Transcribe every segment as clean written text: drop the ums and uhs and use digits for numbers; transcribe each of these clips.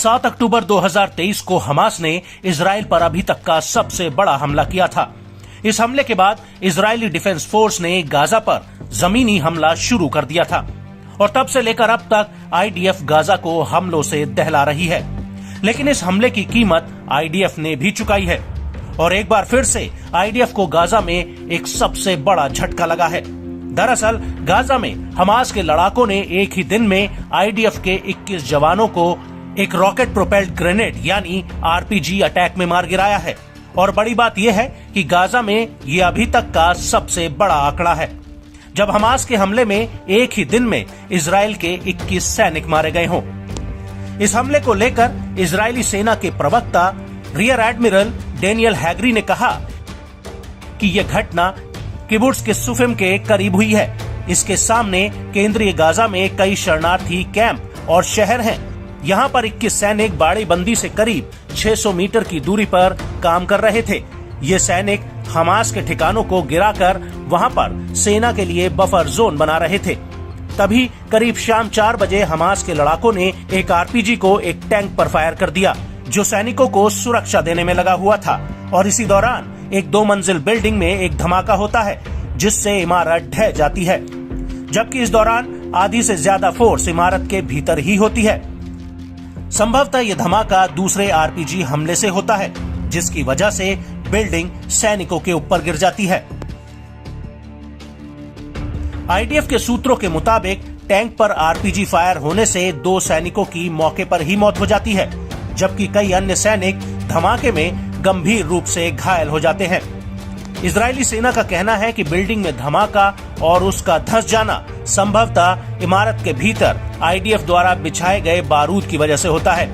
7 अक्टूबर 2023 को हमास ने इजराइल पर अभी तक का सबसे बड़ा हमला किया था। इस हमले के बाद इजरायली डिफेंस फोर्स ने गाजा पर जमीनी हमला शुरू कर दिया था और तब से लेकर अब तक आईडीएफ गाजा को हमलों से दहला रही है। लेकिन इस हमले की कीमत आईडीएफ ने भी चुकाई है और एक बार फिर से आईडीएफ को गाजा में एक सबसे बड़ा झटका लगा है। दरअसल गाजा में हमास के लड़ाकों ने एक ही दिन में आईडीएफ के 21 जवानों को एक रॉकेट प्रोपेल्ड ग्रेनेड यानी आरपीजी अटैक में मार गिराया है। और बड़ी बात यह है कि गाजा में ये अभी तक का सबसे बड़ा आंकड़ा है जब हमास के हमले में एक ही दिन में इजराइल के 21 सैनिक मारे गए हों। इस हमले को लेकर इजरायली सेना के प्रवक्ता रियर एडमिरल डेनियल हैगरी ने कहा कि यह घटना किबुट्ज के सुफिम के करीब हुई है। इसके सामने केंद्रीय गाजा में कई शरणार्थी कैंप और शहर हैं। यहाँ पर 21 सैनिक बाड़ेबंदी से करीब 600 मीटर की दूरी पर काम कर रहे थे। ये सैनिक हमास के ठिकानों को गिराकर वहाँ पर सेना के लिए बफर जोन बना रहे थे। तभी करीब शाम 4 बजे हमास के लड़ाकों ने एक आरपीजी को एक टैंक पर फायर कर दिया जो सैनिकों को सुरक्षा देने में लगा हुआ था। और इसी दौरान एक 2 मंजिल बिल्डिंग में एक धमाका होता है जिससे इमारत ढह जाती है, जबकि इस दौरान आधी से ज्यादा फोर्स इमारत के भीतर ही होती है। संभवतः यह धमाका दूसरे आरपीजी हमले से होता है जिसकी वजह से बिल्डिंग सैनिकों के ऊपर गिर जाती है। आईडीएफ के सूत्रों के मुताबिक टैंक पर आरपीजी फायर होने से 2 सैनिकों की मौके पर ही मौत हो जाती है, जबकि कई अन्य सैनिक धमाके में गंभीर रूप से घायल हो जाते हैं। इजरायली सेना का कहना है कि बिल्डिंग में धमाका और उसका धंस जाना संभवतः इमारत के भीतर आईडीएफ द्वारा बिछाए गए बारूद की वजह से होता है,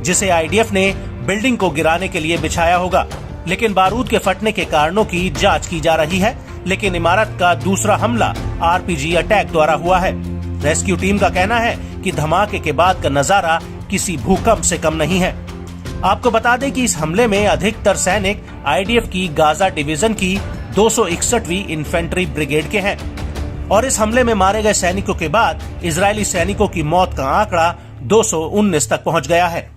जिसे आईडीएफ ने बिल्डिंग को गिराने के लिए बिछाया होगा। लेकिन बारूद के फटने के कारणों की जांच की जा रही है। लेकिन इमारत का दूसरा हमला आरपीजी अटैक द्वारा हुआ है। रेस्क्यू टीम का कहना है कि धमाके के बाद का नजारा किसी भूकंप से कम नहीं है। आपको बता दें कि इस हमले में अधिकतर सैनिक आईडीएफ की गाजा डिवीजन की 261वीं इन्फेंट्री ब्रिगेड के हैं और इस हमले में मारे गए सैनिकों के बाद इजरायली सैनिकों की मौत का आंकड़ा 219 तक पहुंच गया है।